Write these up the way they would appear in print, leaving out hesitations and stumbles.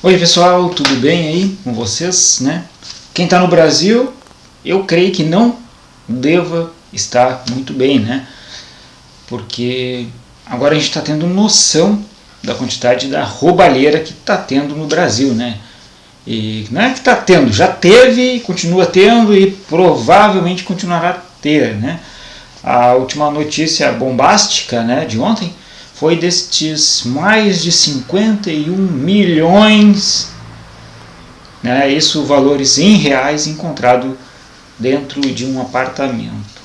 Oi pessoal, tudo bem aí com vocês, né? Quem está no Brasil, eu creio que não deva estar muito bem, né? Porque agora a gente está tendo noção da quantidade da roubalheira que está tendo no Brasil, né? E não é que está tendo, já teve, continua tendo e provavelmente continuará a ter, né? A última notícia bombástica, né, de ontem foi destes mais de 51 milhões, né, isso valores em reais, encontrado dentro de um apartamento.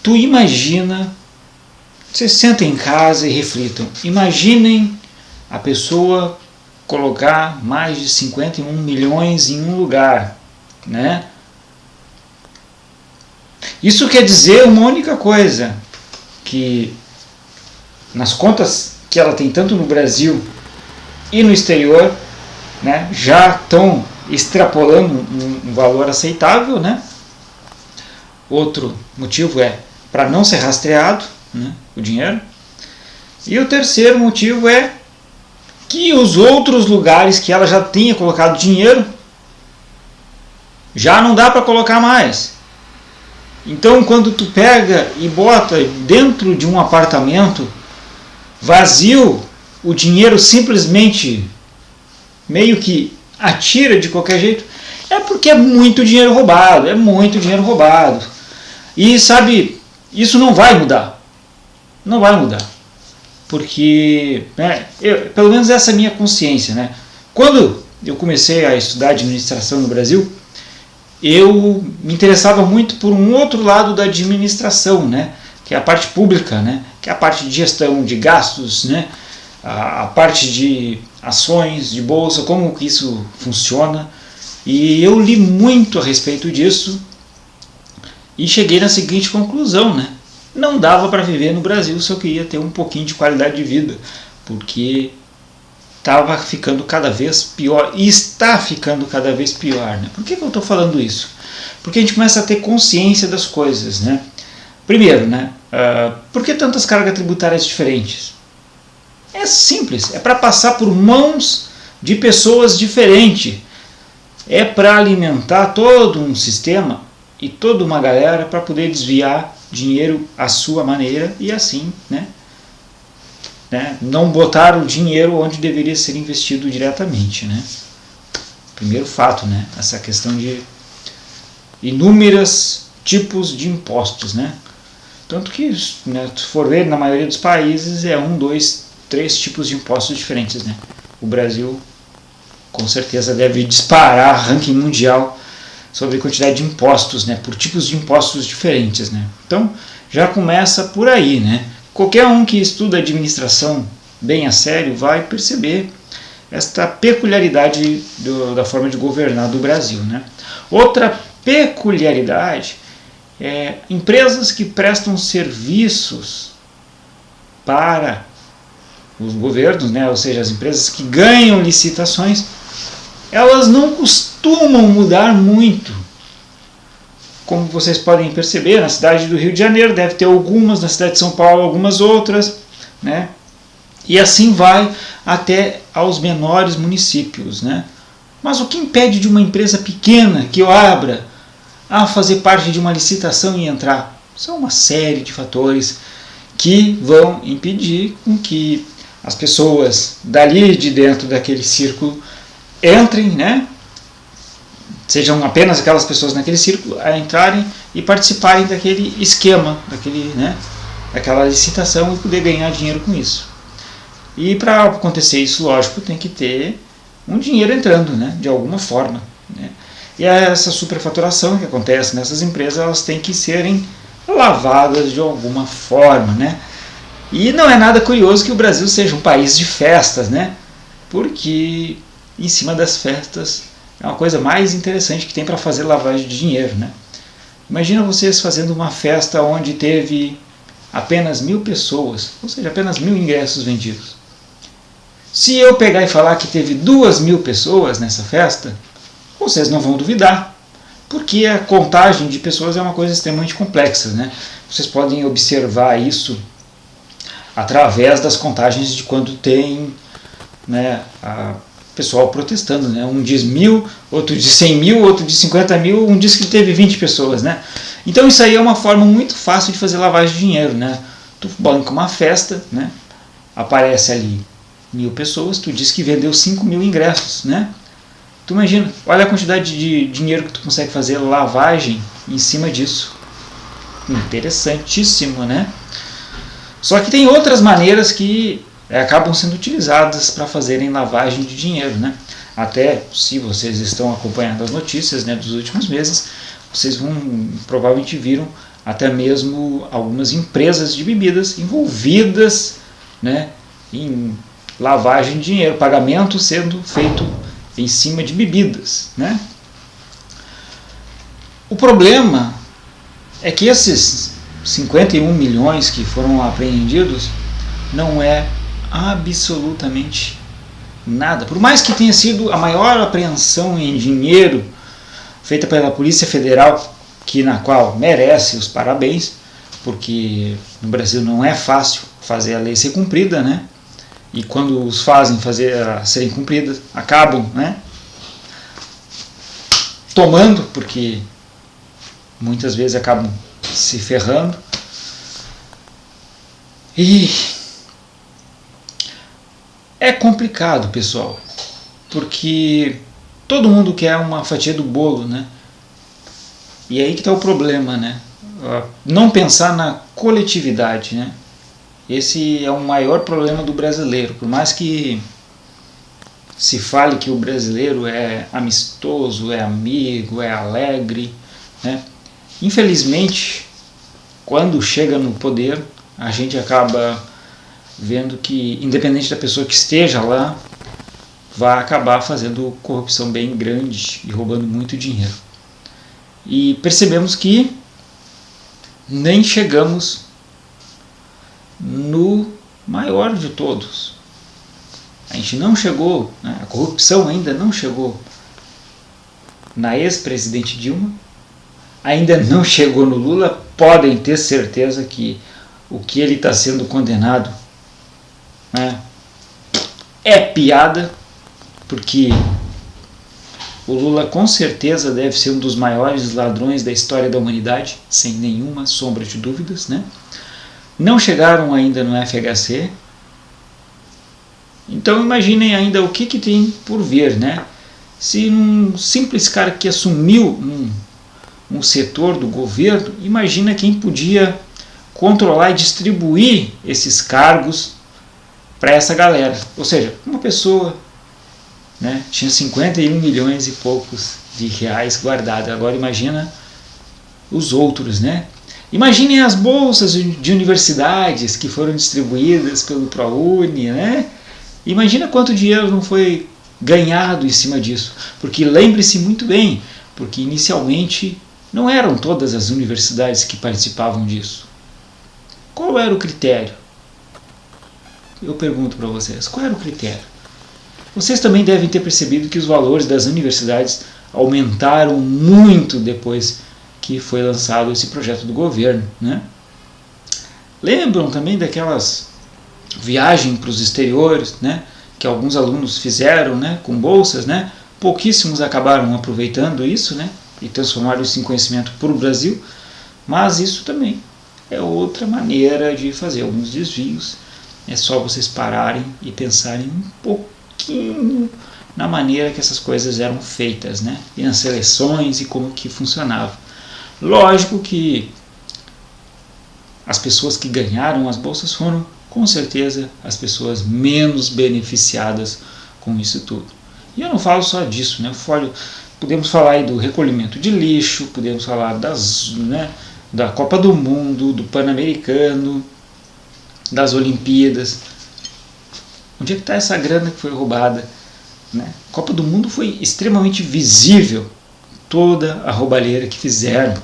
Tu imagina, vocês sentem em casa e reflitam, imaginem a pessoa colocar mais de 51 milhões em um lugar, né? Isso quer dizer uma única coisa, que nas contas que ela tem tanto no Brasil e no exterior, né, já estão extrapolando um valor aceitável, né? Outro motivo é para não ser rastreado, né, o dinheiro. E o terceiro motivo é que os outros lugares que ela já tinha colocado dinheiro já não dá para colocar mais. Então, quando tu pega e bota dentro de um apartamento vazio, o dinheiro simplesmente meio que atira de qualquer jeito, é porque é muito dinheiro roubado, E sabe, isso não vai mudar. Não vai mudar. Porque, né, pelo menos essa é a minha consciência, né? Quando eu comecei a estudar administração no Brasil, eu me interessava muito por um outro lado da administração, né? Que é a parte pública, né? Que é a parte de gestão de gastos, né? A parte de ações, de bolsa, como que isso funciona. E eu li muito a respeito disso e cheguei na seguinte conclusão, né? Não dava para viver no Brasil se eu queria ter um pouquinho de qualidade de vida, porque estava ficando cada vez pior e está ficando cada vez pior, né? Por que eu estou falando isso? Porque a gente começa a ter consciência das coisas, né? Primeiro, né? Por que tantas cargas tributárias diferentes? É simples, é para passar por mãos de pessoas diferentes. É para alimentar todo um sistema e toda uma galera para poder desviar dinheiro à sua maneira e assim, né? Não botar o dinheiro onde deveria ser investido diretamente, né? Primeiro fato, né? Essa questão de inúmeros tipos de impostos, né? Tanto que, né, se for ver, na maioria dos países é 1, 2, 3 tipos de impostos diferentes, né? O Brasil com certeza deve disparar ranking mundial sobre a quantidade de impostos, né? Por tipos de impostos diferentes, né? Então já começa por aí, né? Qualquer um que estuda administração bem a sério vai perceber esta peculiaridade da forma de governar do Brasil, né? Outra peculiaridade é empresas que prestam serviços para os governos, né? Ou seja, as empresas que ganham licitações, elas não costumam mudar muito. Como vocês podem perceber, na cidade do Rio de Janeiro deve ter algumas, na cidade de São Paulo algumas outras, né? E assim vai até aos menores municípios, né? Mas o que impede de uma empresa pequena que eu abra a fazer parte de uma licitação e entrar? São uma série de fatores que vão impedir com que as pessoas dali de dentro daquele círculo entrem, né? Sejam apenas aquelas pessoas naquele círculo a entrarem e participarem daquele esquema, daquela licitação e poder ganhar dinheiro com isso. E para acontecer isso, lógico, tem que ter um dinheiro entrando, né, de alguma forma, né? E essa superfaturação que acontece nessas empresas, elas têm que serem lavadas de alguma forma, né? E não é nada curioso que o Brasil seja um país de festas, né? Porque em cima das festas é uma coisa mais interessante que tem para fazer lavagem de dinheiro, né? Imagina vocês fazendo uma festa onde teve apenas 1.000 pessoas, ou seja, apenas 1.000 ingressos vendidos. Se eu pegar e falar que teve 2.000 pessoas nessa festa, vocês não vão duvidar, porque a contagem de pessoas é uma coisa extremamente complexa, né? Vocês podem observar isso através das contagens de quando tem né, pessoal protestando, né? Um diz 1.000, outro diz 100 mil, outro diz 50 mil, um diz que teve 20 pessoas, né? Então isso aí é uma forma muito fácil de fazer lavagem de dinheiro, né? Tu banca uma festa, né? Aparece ali 1.000 pessoas, tu diz que vendeu 5.000 ingressos, né? Tu imagina, olha a quantidade de dinheiro que tu consegue fazer lavagem em cima disso. Interessantíssimo, né? Só que tem outras maneiras que acabam sendo utilizadas para fazerem lavagem de dinheiro, né? Até se vocês estão acompanhando as notícias, né, dos últimos meses, vocês provavelmente viram até mesmo algumas empresas de bebidas envolvidas, né, em lavagem de dinheiro, pagamento sendo feito em cima de bebidas, né? O problema é que esses 51 milhões que foram apreendidos não é absolutamente nada. Por mais que tenha sido a maior apreensão em dinheiro feita pela Polícia Federal, na qual merece os parabéns, porque no Brasil não é fácil fazer a lei ser cumprida, né? E quando os fazem serem cumpridas, acabam, né, tomando, porque muitas vezes acabam se ferrando. E é complicado, pessoal, porque todo mundo quer uma fatia do bolo, né? E aí que está o problema, né? Não pensar na coletividade, né? Esse é o maior problema do brasileiro. Por mais que se fale que o brasileiro é amistoso, é amigo, é alegre, né? Infelizmente, quando chega no poder, a gente acaba vendo que, independente da pessoa que esteja lá, vai acabar fazendo corrupção bem grande e roubando muito dinheiro. E percebemos que nem chegamos no maior de todos. A gente não chegou, né? A corrupção ainda não chegou na ex-presidente Dilma, ainda não chegou no Lula. Podem ter certeza que o que ele está sendo condenado, né, é piada, porque o Lula com certeza deve ser um dos maiores ladrões da história da humanidade, sem nenhuma sombra de dúvidas, né? Não chegaram ainda no FHC, então imaginem ainda o que tem por vir, né? Se um simples cara que assumiu um setor do governo, imagina quem podia controlar e distribuir esses cargos para essa galera. Ou seja, uma pessoa, né, tinha 51 milhões e poucos de reais guardados. Agora imagina os outros, né? Imaginem as bolsas de universidades que foram distribuídas pelo ProUni, né? Imagina quanto dinheiro não foi ganhado em cima disso. Porque lembre-se muito bem, porque inicialmente não eram todas as universidades que participavam disso. Qual era o critério? Eu pergunto para vocês, qual era o critério? Vocês também devem ter percebido que os valores das universidades aumentaram muito depois que foi lançado esse projeto do governo, né? Lembram também daquelas viagens para os exteriores, né, que alguns alunos fizeram, né, com bolsas, né? Pouquíssimos acabaram aproveitando isso, né, e transformaram isso em conhecimento para o Brasil, mas isso também é outra maneira de fazer alguns desvios. É só vocês pararem e pensarem um pouquinho na maneira que essas coisas eram feitas, né, e nas seleções e como que funcionava. Lógico que as pessoas que ganharam as bolsas foram, com certeza, as pessoas menos beneficiadas com isso tudo. E eu não falo só disso, né? Podemos falar aí do recolhimento de lixo, podemos falar da Copa do Mundo, do Pan-Americano, das Olimpíadas. Onde é que está essa grana que foi roubada, né? A Copa do Mundo foi extremamente visível, toda a roubalheira que fizeram.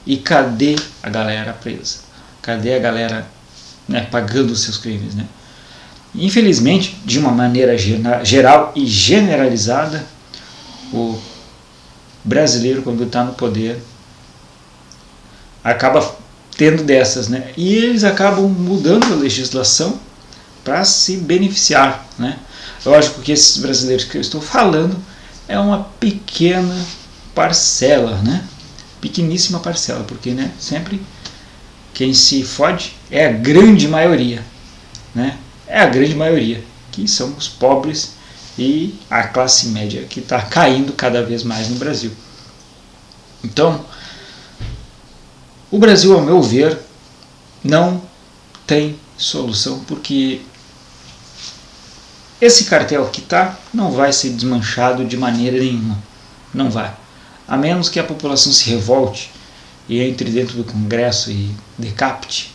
E cadê a galera presa? Cadê a galera, né, pagando os seus crimes, né? Infelizmente, de uma maneira geral e generalizada, o brasileiro, quando está no poder, acaba tendo dessas, né? E eles acabam mudando a legislação para se beneficiar, né? Lógico que esses brasileiros que eu estou falando é uma pequena parcela, né? Pequeníssima parcela, porque, né, sempre quem se fode é a grande maioria, né? É a grande maioria, que são os pobres e a classe média, que está caindo cada vez mais no Brasil. Então, o Brasil, ao meu ver, não tem solução, porque esse cartel que está não vai ser desmanchado de maneira nenhuma. Não vai. A menos que a população se revolte e entre dentro do Congresso e decapite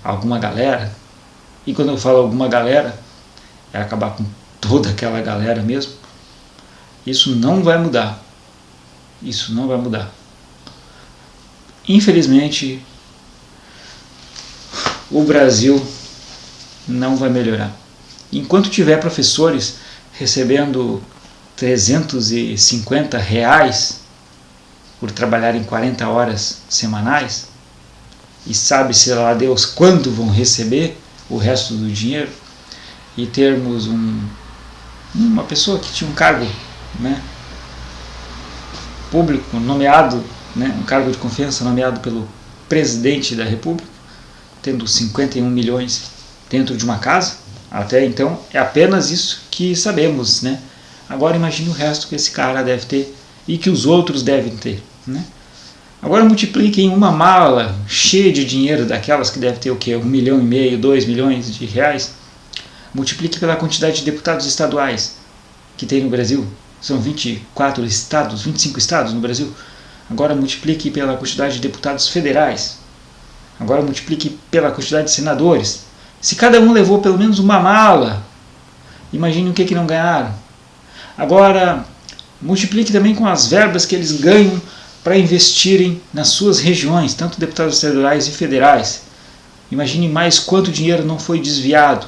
alguma galera. E quando eu falo alguma galera, é acabar com toda aquela galera mesmo. Isso não vai mudar. Isso não vai mudar. Infelizmente, o Brasil não vai melhorar. Enquanto tiver professores recebendo R$350 por trabalhar em 40 horas semanais, e sabe-se lá Deus quando vão receber o resto do dinheiro, e termos uma pessoa que tinha um cargo, né, público nomeado, né, um cargo de confiança nomeado pelo presidente da República, tendo 51 milhões dentro de uma casa. Até então é apenas isso que sabemos, né? Agora imagine o resto que esse cara deve ter e que os outros devem ter, né? Agora multipliquem uma mala cheia de dinheiro daquelas que deve ter o quê? 1,5 milhão, 2 milhões de reais. Multiplique pela quantidade de deputados estaduais que tem no Brasil. São 24 estados, 25 estados no Brasil. Agora multiplique pela quantidade de deputados federais. Agora multiplique pela quantidade de senadores. Se cada um levou pelo menos uma mala, imagine o que não ganharam. Agora multiplique também com as verbas que eles ganham para investirem nas suas regiões, tanto deputados estaduais e federais. Imagine mais quanto dinheiro não foi desviado.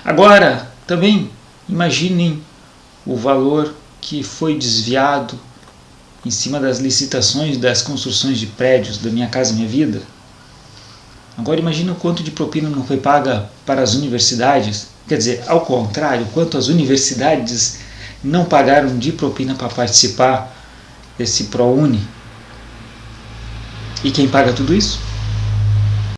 Agora, também imaginem o valor que foi desviado em cima das licitações das construções de prédios da Minha Casa Minha Vida. Agora imagine o quanto de propina não foi paga para as universidades. Quer dizer, ao contrário, quanto as universidades não pagaram de propina para participar desse ProUni. E quem paga tudo isso?